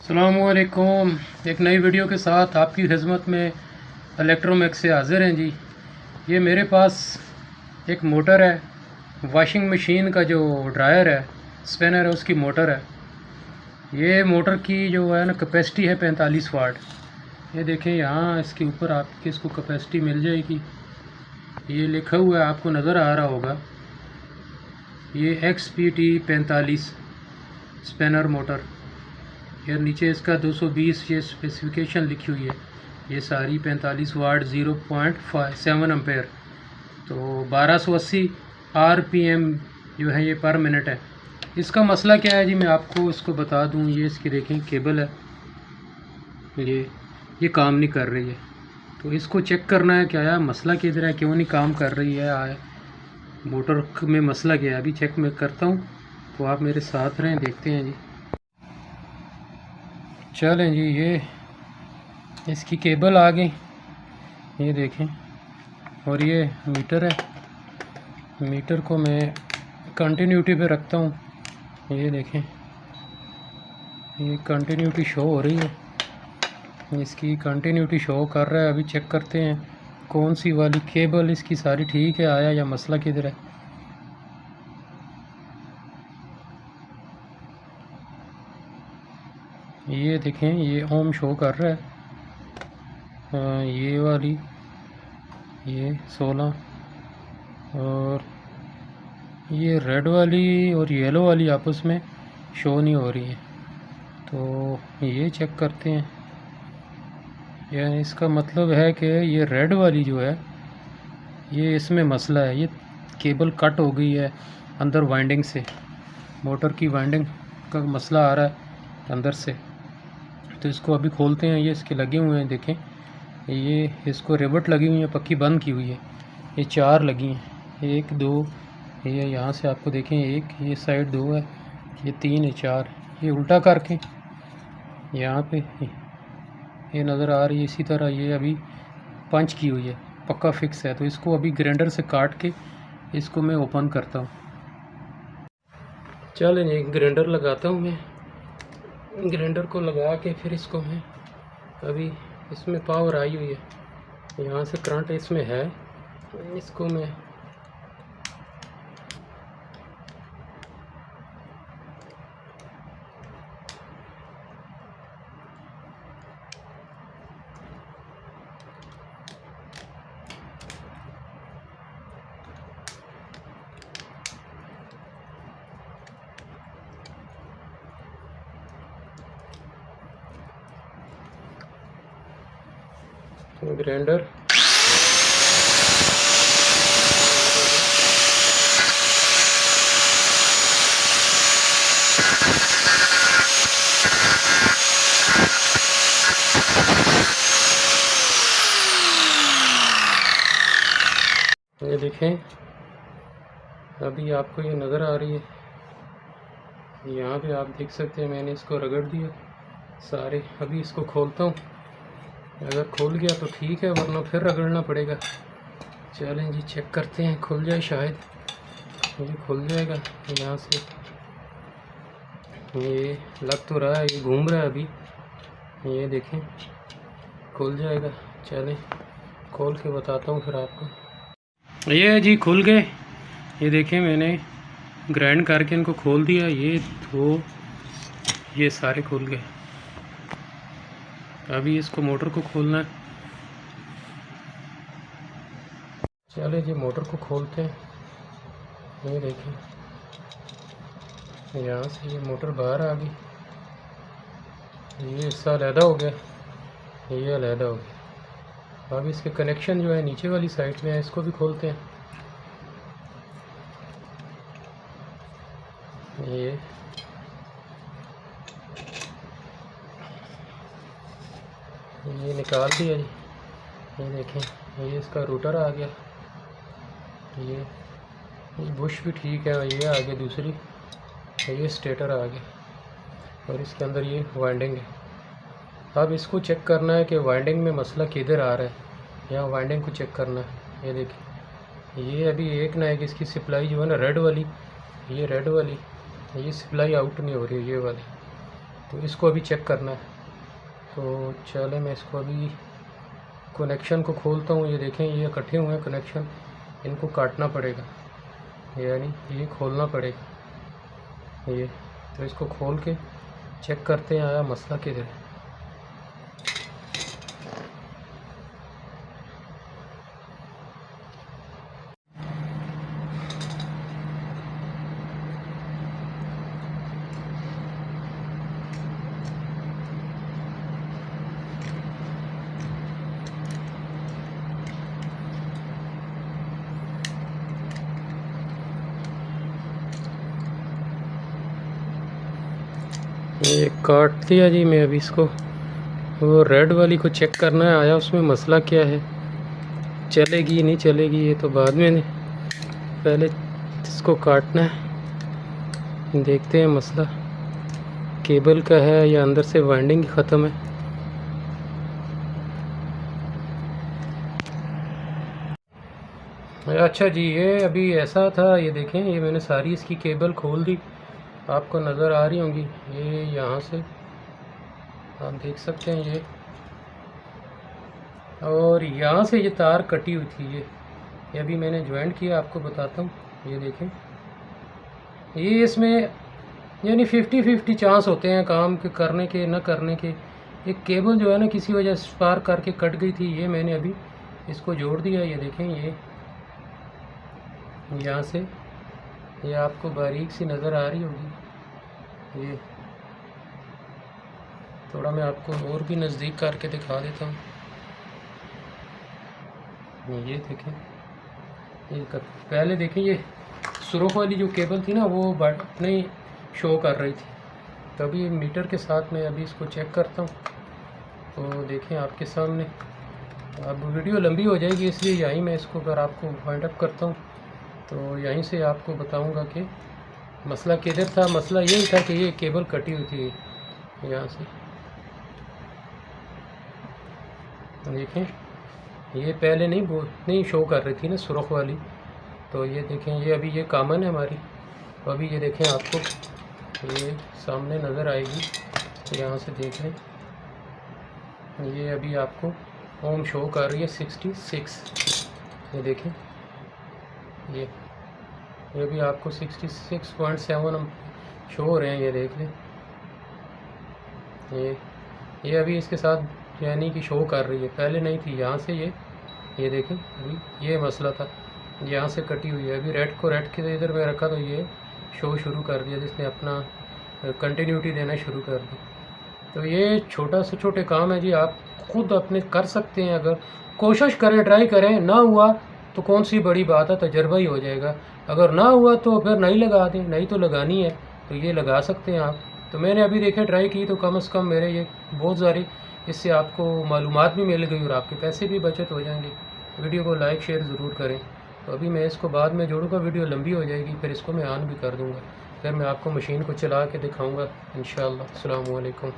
अस्सलामुअलैकुम। एक नई वीडियो के साथ आपकी खिदमत में इलेक्ट्रोमैक्स से हाज़िर हैं जी। ये मेरे पास एक मोटर है, वॉशिंग मशीन का जो ड्रायर है, स्पिनर है, उसकी मोटर है। ये मोटर की जो है ना कैपेसिटी है 45 वाट। ये देखें यहाँ इसके ऊपर आपकी इसको कैपेसिटी मिल जाएगी। ये लिखा हुआ है, आपको नज़र आ रहा होगा, ये XPT 45 स्पिनर मोटर। यार नीचे इसका 220 ये स्पेसिफिकेशन लिखी हुई है। ये सारी 45 वाट 0.7 एम्पेयर, तो 1280 RPM जो है ये पर मिनट है। इसका मसला क्या है जी, मैं आपको इसको बता दूं। ये इसकी देखें केबल है, ये काम नहीं कर रही है, तो इसको चेक करना है क्या है मसला, किधर है, क्यों नहीं काम कर रही है, मोटर में मसला क्या है। अभी चेक मैं करता हूँ, तो आप मेरे साथ रहें, देखते हैं जी। चलें जी, ये इसकी केबल आ गई, ये देखें, और ये मीटर है। मीटर को मैं कंटिन्यूटी पे रखता हूँ, ये देखें, ये कंटिन्यूटी शो हो रही है, इसकी कंटिन्यूटी शो कर रहा है। अभी चेक करते हैं कौन सी वाली केबल इसकी सारी ठीक है, आया या मसला किधर है। ये देखें, ये ओम शो कर रहा है, ये वाली, ये 16, और ये रेड वाली और येलो वाली आपस में शो नहीं हो रही है। तो ये चेक करते हैं, यानी इसका मतलब है कि ये रेड वाली जो है, ये इसमें मसला है, ये केबल कट हो गई है अंदर वाइंडिंग से, मोटर की वाइंडिंग का मसला आ रहा है अंदर से। तो इसको अभी खोलते हैं। ये इसके लगे हुए हैं, देखें, ये इसको रिबट लगी हुई है, पक्की बंद की हुई है। ये 4 लगी हैं, 1 2, ये यहाँ से आपको देखें 1, ये साइड 2 है, ये 3 है, 4। ये उल्टा करके यहाँ पे ये नज़र आ रही है। इसी तरह ये अभी पंच की हुई है, पक्का फिक्स है। तो इसको अभी ग्राइंडर से काट के इसको मैं ओपन करता हूँ। चलें एक ग्राइंडर लगाता हूँ मैं। ग्राइंडर को लगा के फिर इसको मैं, अभी इसमें पावर आई हुई है, यहाँ से करंट इसमें है, इसको मैं ग्राइंडर ये देखें, अभी आपको ये नज़र आ रही है, यहाँ पे आप देख सकते हैं मैंने इसको रगड़ दिया सारे। अभी इसको खोलता हूँ, अगर खुल गया तो ठीक है, वरना फिर रगड़ना पड़ेगा। चलें जी चेक करते हैं, खुल जाए शायद। ये खुल जाएगा यहाँ से, ये लग तो रहा है, ये घूम रहा है अभी, ये देखें खुल जाएगा। चलें खोल के बताता हूँ फिर आपको। ये जी खुल गए, ये देखें मैंने ग्राइंड करके इनको खोल दिया, ये 2 ये सारे खुल गए। अभी इसको मोटर को खोलना है। चले जी मोटर को खोलते हैं। ये देखें, यहाँ से ये मोटर बाहर आ गई, ये हिस्सा अलहदा हो गया, ये अलहदा हो गया। अब इसके कनेक्शन जो है नीचे वाली साइड में है, इसको भी खोलते हैं। ये निकाल दिया जी। ये देखें, ये इसका रूटर आ गया, ये बुश भी ठीक है, ये आ गया दूसरी, ये स्टेटर आ गया, और इसके अंदर ये वाइंडिंग है। अब इसको चेक करना है कि वाइंडिंग में मसला किधर आ रहा है, यहाँ वाइंडिंग को चेक करना है। ये देखिए, ये अभी एक ना एक इसकी सप्लाई जो है ना रेड वाली, ये रेड वाली, ये सप्लाई आउट नहीं हो रही है, ये वाली। तो इसको अभी चेक करना है। तो चले मैं इसको अभी कनेक्शन को खोलता हूँ। ये देखें ये इकट्ठे हुए हैं कनेक्शन, इनको काटना पड़ेगा, यानी ये खोलना पड़ेगा ये। तो इसको खोल के चेक करते हैं आया मसला किधर है। ये काट दिया जी मैं। अभी इसको वो रेड वाली को चेक करना है आया उसमें मसला क्या है, चलेगी नहीं चलेगी ये तो बाद में, पहले इसको काटना है। देखते हैं मसला केबल का है या अंदर से वाइंडिंग ख़त्म है। अच्छा जी, ये अभी ऐसा था, ये देखें ये मैंने सारी इसकी केबल खोल दी, आपको नज़र आ रही होंगी। ये यहाँ से आप देख सकते हैं ये, और यहाँ से ये तार कटी हुई थी। ये अभी मैंने ज्वाइंट किया, आपको बताता हूँ। ये देखें ये इसमें यानी 50-50 चांस होते हैं काम के करने के न करने के। एक केबल जो है ना किसी वजह से स्पार्क करके कट गई थी, ये मैंने अभी इसको जोड़ दिया। ये देखें ये यहाँ से, ये आपको बारीक सी नज़र आ रही होगी। ये थोड़ा मैं आपको और भी नज़दीक करके दिखा देता हूँ। ये देखें ये पहले देखें ये सुरख वाली जो केबल थी ना वो अपने ही शो कर रही थी, तभी मीटर के साथ मैं अभी इसको चेक करता हूँ। तो देखें आपके सामने, अब वीडियो लंबी हो जाएगी इसलिए यहीं मैं इसको अगर आपको वाइंड अप करता हूँ तो यहीं से आपको बताऊँगा कि मसला किधर था। मसला यही था कि ये केबल कटी हुई थी यहाँ से। देखें ये पहले नहीं शो कर रही थी ना सुरख वाली, तो ये देखें ये अभी ये कॉमन है हमारी। तो अभी ये देखें आपको ये सामने नज़र आएगी, यहाँ से देख लें। ये अभी आपको ओम शो कर रही है 66। ये देखें ये भी आपको 66.7 हम शो हो रहे हैं। ये देख लें ये अभी इसके साथ यानी कि शो कर रही है, पहले नहीं थी। यहाँ से ये देखें अभी ये मसला था, यहाँ से कटी हुई है। अभी रेड के इधर में रखा तो ये शो शुरू कर दिया, जिसने अपना कंटिन्यूटी देना शुरू कर दी। तो ये छोटा से छोटे काम है जी, आप खुद अपने कर सकते हैं। अगर कोशिश करें, ट्राई करें, ना हुआ तो कौन सी बड़ी बात है, तजर्बा ही हो जाएगा। अगर ना हुआ तो फिर नहीं लगा दें, नहीं तो लगानी है तो ये लगा सकते हैं आप। तो मैंने अभी देखे ट्राई की तो कम से कम मेरे ये बहुत सारी इससे आपको मालूमात भी मिल गई और आपके पैसे भी बचत हो जाएंगे। वीडियो को लाइक शेयर ज़रूर करें। तो अभी मैं इसको बाद में जोड़ूंगा, वीडियो लंबी हो जाएगी, फिर इसको मैं ऑन भी कर दूंगा, फिर मैं आपको मशीन को चला के दिखाऊंगा इंशाअल्लाह। अस्सलामु अलैकुम।